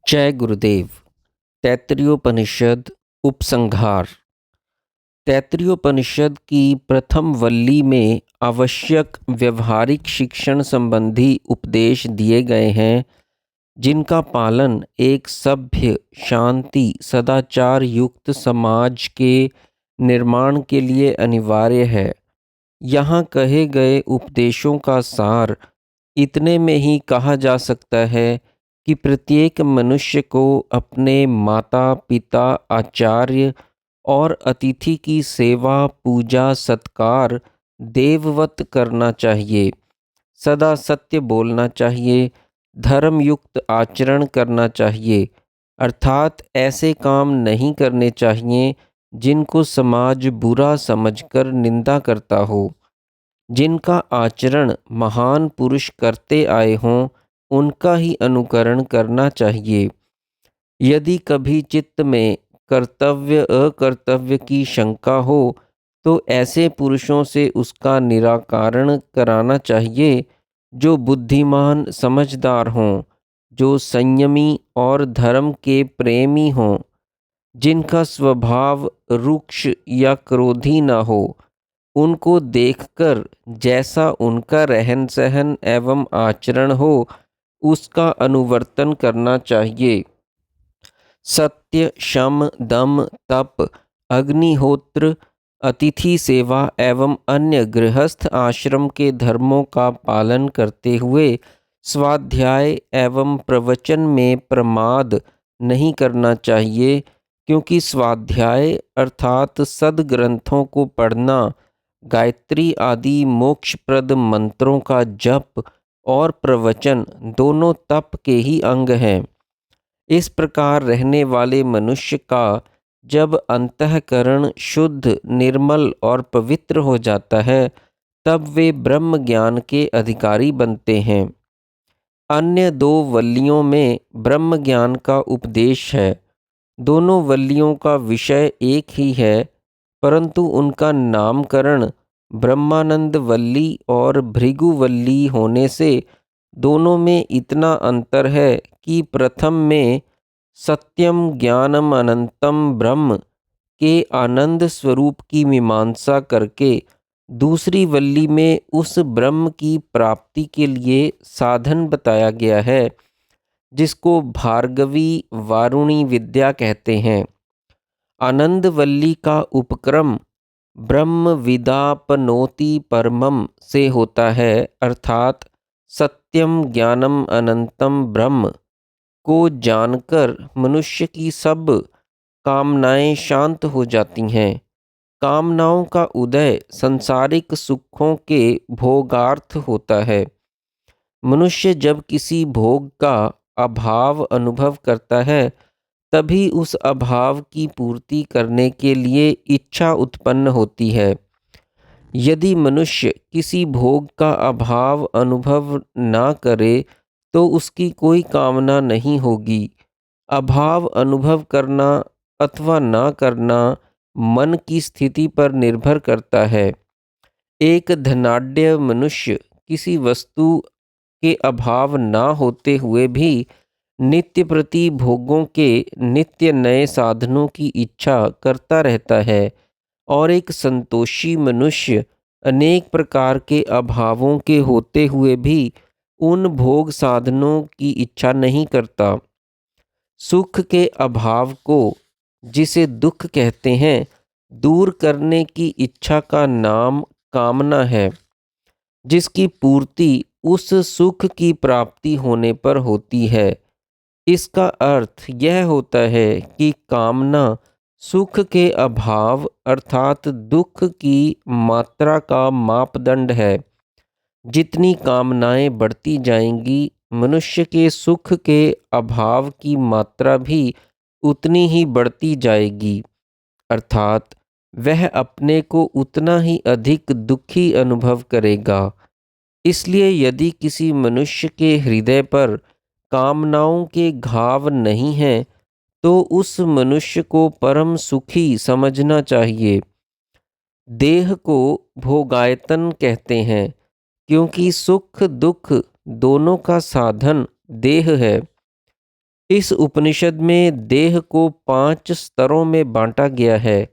जय गुरुदेव। तैत्तरीयोपनिषद उपसंहार। तैत्तरीयोपनिषद की प्रथम वल्ली में आवश्यक व्यवहारिक शिक्षण संबंधी उपदेश दिए गए हैं, जिनका पालन एक सभ्य, शांति, सदाचार युक्त समाज के निर्माण के लिए अनिवार्य है। यहाँ कहे गए उपदेशों का सार इतने में ही कहा जा सकता है कि प्रत्येक मनुष्य को अपने माता पिता, आचार्य और अतिथि की सेवा, पूजा, सत्कार देववत करना चाहिए। सदा सत्य बोलना चाहिए, धर्मयुक्त आचरण करना चाहिए, अर्थात ऐसे काम नहीं करने चाहिए जिनको समाज बुरा समझकर निंदा करता हो। जिनका आचरण महान पुरुष करते आए हों, उनका ही अनुकरण करना चाहिए। यदि कभी चित्त में कर्तव्य अकर्तव्य की शंका हो तो ऐसे पुरुषों से उसका निराकरण कराना चाहिए जो बुद्धिमान समझदार हों, जो संयमी और धर्म के प्रेमी हों, जिनका स्वभाव रुक्ष या क्रोधी न हो। उनको देखकर जैसा उनका रहन सहन एवं आचरण हो, उसका अनुवर्तन करना चाहिए। सत्य, शम, दम, तप, अग्निहोत्र, अतिथि सेवा एवं अन्य गृहस्थ आश्रम के धर्मों का पालन करते हुए स्वाध्याय एवं प्रवचन में प्रमाद नहीं करना चाहिए, क्योंकि स्वाध्याय अर्थात सद्ग्रंथों को पढ़ना, गायत्री आदि मोक्षप्रद मंत्रों का जप और प्रवचन दोनों तप के ही अंग हैं। इस प्रकार रहने वाले मनुष्य का जब अंतःकरण शुद्ध, निर्मल और पवित्र हो जाता है, तब वे ब्रह्म ज्ञान के अधिकारी बनते हैं। अन्य दो वल्लियों में ब्रह्म ज्ञान का उपदेश है। दोनों वल्लियों का विषय एक ही है, परंतु उनका नामकरण ब्रह्मानंद वल्ली और भृगुवल्ली होने से दोनों में इतना अंतर है कि प्रथम में सत्यम ज्ञानम अनंतम ब्रह्म के आनंद स्वरूप की मीमांसा करके दूसरी वल्ली में उस ब्रह्म की प्राप्ति के लिए साधन बताया गया है, जिसको भार्गवी वारुणी विद्या कहते हैं। आनंद वल्ली का उपक्रम ब्रह्म विदापनोति परमम से होता है, अर्थात सत्यम ज्ञानम अनंतम ब्रह्म को जानकर मनुष्य की सब कामनाएं शांत हो जाती हैं। कामनाओं का उदय संसारिक सुखों के भोगार्थ होता है। मनुष्य जब किसी भोग का अभाव अनुभव करता है, तभी उस अभाव की पूर्ति करने के लिए इच्छा उत्पन्न होती है। यदि मनुष्य किसी भोग का अभाव अनुभव ना करे तो उसकी कोई कामना नहीं होगी। अभाव अनुभव करना अथवा ना करना मन की स्थिति पर निर्भर करता है। एक धनाढ्य मनुष्य किसी वस्तु के अभाव ना होते हुए भी नित्य प्रति भोगों के नित्य नए साधनों की इच्छा करता रहता है, और एक संतोषी मनुष्य अनेक प्रकार के अभावों के होते हुए भी उन भोग साधनों की इच्छा नहीं करता। सुख के अभाव को, जिसे दुख कहते हैं, दूर करने की इच्छा का नाम कामना है, जिसकी पूर्ति उस सुख की प्राप्ति होने पर होती है। इसका अर्थ यह होता है कि कामना सुख के अभाव अर्थात दुख की मात्रा का मापदंड है। जितनी कामनाएं बढ़ती जाएंगी, मनुष्य के सुख के अभाव की मात्रा भी उतनी ही बढ़ती जाएगी, अर्थात वह अपने को उतना ही अधिक दुखी अनुभव करेगा। इसलिए यदि किसी मनुष्य के हृदय पर कामनाओं के घाव नहीं हैं, तो उस मनुष्य को परम सुखी समझना चाहिए। देह को भोगायतन कहते हैं, क्योंकि सुख दुख दोनों का साधन देह है। इस उपनिषद में देह को 5 स्तरों में बांटा गया है।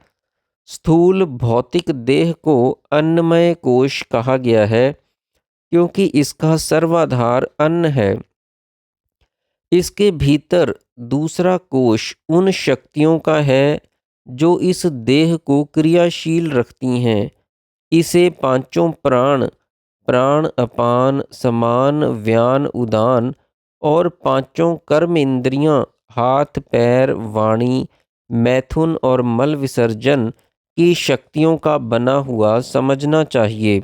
स्थूल भौतिक देह को अन्नमय कोश कहा गया है, क्योंकि इसका सर्वाधार अन्न है। इसके भीतर दूसरा कोश उन शक्तियों का है जो इस देह को क्रियाशील रखती हैं। इसे पांचों प्राण, प्राण अपान समान व्यान उदान और पांचों कर्म इंद्रियां, हाथ पैर वाणी मैथुन और मल विसर्जन की शक्तियों का बना हुआ समझना चाहिए।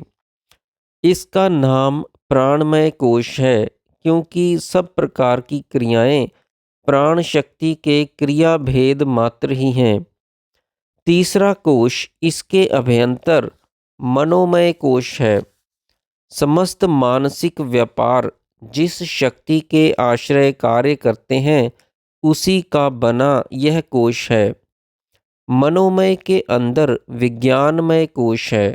इसका नाम प्राणमय कोश है, क्योंकि सब प्रकार की क्रियाएं प्राण शक्ति के क्रिया भेद मात्र ही हैं। तीसरा कोश इसके अभ्यंतर मनोमय कोश है। समस्त मानसिक व्यापार जिस शक्ति के आश्रय कार्य करते हैं, उसी का बना यह कोश है। मनोमय के अंदर विज्ञानमय कोश है,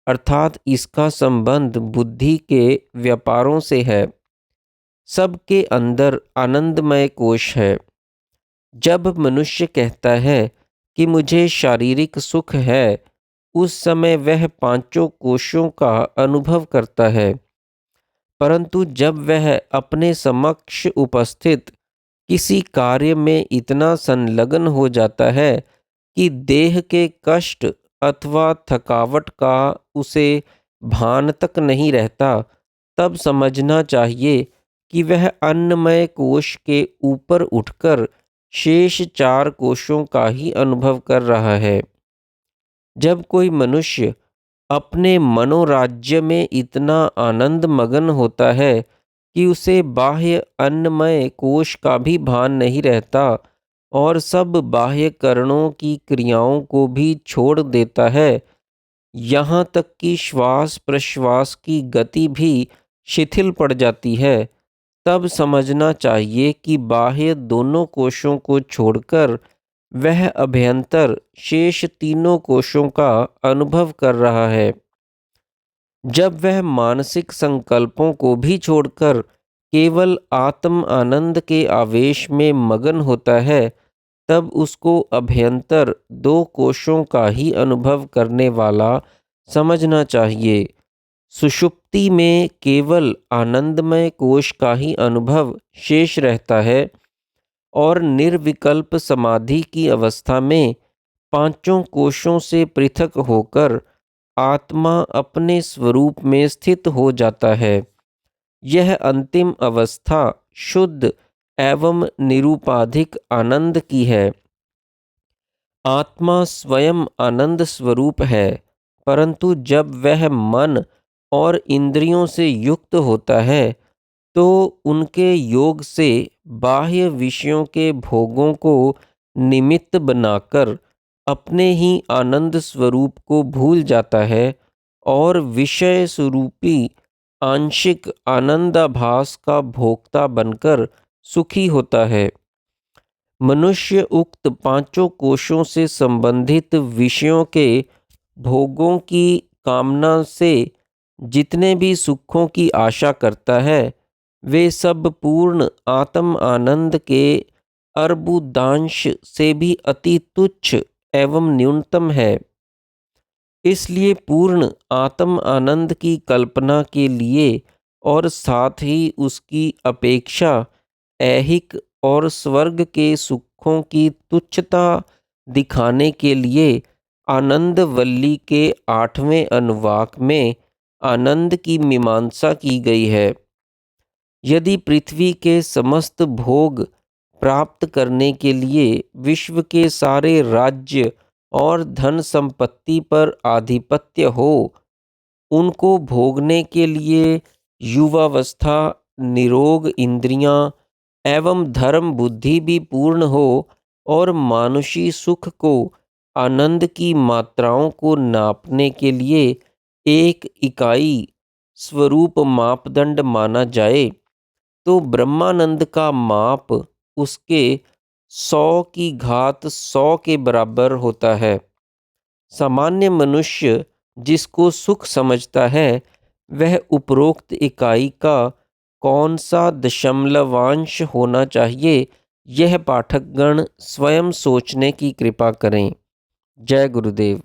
अर्थात इसका संबंध बुद्धि के व्यापारों से है। सबके अंदर आनंदमय कोश है। जब मनुष्य कहता है कि मुझे शारीरिक सुख है, उस समय वह पांचों कोशों का अनुभव करता है। परंतु जब वह अपने समक्ष उपस्थित किसी कार्य में इतना संलग्न हो जाता है कि देह के कष्ट अथवा थकावट का उसे भान तक नहीं रहता, तब समझना चाहिए कि वह अन्नमय कोश के ऊपर उठकर शेष 4 कोशों का ही अनुभव कर रहा है। जब कोई मनुष्य अपने मनोराज्य में इतना आनंद मगन होता है कि उसे बाह्य अन्नमय कोश का भी भान नहीं रहता और सब बाह्य करणों की क्रियाओं को भी छोड़ देता है, यहाँ तक कि श्वास प्रश्वास की गति भी शिथिल पड़ जाती है, तब समझना चाहिए कि बाह्य दोनों कोशों को छोड़कर वह अभ्यंतर शेष तीनों कोशों का अनुभव कर रहा है। जब वह मानसिक संकल्पों को भी छोड़कर केवल आत्म आनंद के आवेश में मगन होता है, तब उसको अभ्यंतर 2 कोशों का ही अनुभव करने वाला समझना चाहिए। सुषुप्ति में केवल आनंदमय कोश का ही अनुभव शेष रहता है और निर्विकल्प समाधि की अवस्था में पांचों कोशों से पृथक होकर आत्मा अपने स्वरूप में स्थित हो जाता है। यह अंतिम अवस्था शुद्ध एवं निरूपाधिक आनंद की है। आत्मा स्वयं आनंद स्वरूप है, परंतु जब वह मन और इंद्रियों से युक्त होता है, तो उनके योग से बाह्य विषयों के भोगों को निमित्त बनाकर अपने ही आनंद स्वरूप को भूल जाता है और विषय स्वरूपी आंशिक आनंदाभास का भोक्ता बनकर सुखी होता है। मनुष्य उक्त पांचों कोशों से संबंधित विषयों के भोगों की कामना से जितने भी सुखों की आशा करता है, वे सब पूर्ण आत्म आनंद के अर्बुदांश से भी अति तुच्छ एवं न्यूनतम है। इसलिए पूर्ण आत्म आनंद की कल्पना के लिए और साथ ही उसकी अपेक्षा ऐहिक और स्वर्ग के सुखों की तुच्छता दिखाने के लिए आनंद वल्ली के 8वें अनुवाक में आनंद की मीमांसा की गई है। यदि पृथ्वी के समस्त भोग प्राप्त करने के लिए विश्व के सारे राज्य और धन संपत्ति पर आधिपत्य हो, उनको भोगने के लिए युवावस्था, निरोग इंद्रियां एवं धर्म बुद्धि भी पूर्ण हो और मानुषी सुख को आनंद की मात्राओं को नापने के लिए एक इकाई स्वरूप मापदंड माना जाए, तो ब्रह्मानंद का माप उसके 100 की घात 100 के बराबर होता है। सामान्य मनुष्य जिसको सुख समझता है, वह उपरोक्त इकाई का कौन सा दशमलवांश होना चाहिए, यह पाठकगण स्वयं सोचने की कृपा करें। जय गुरुदेव।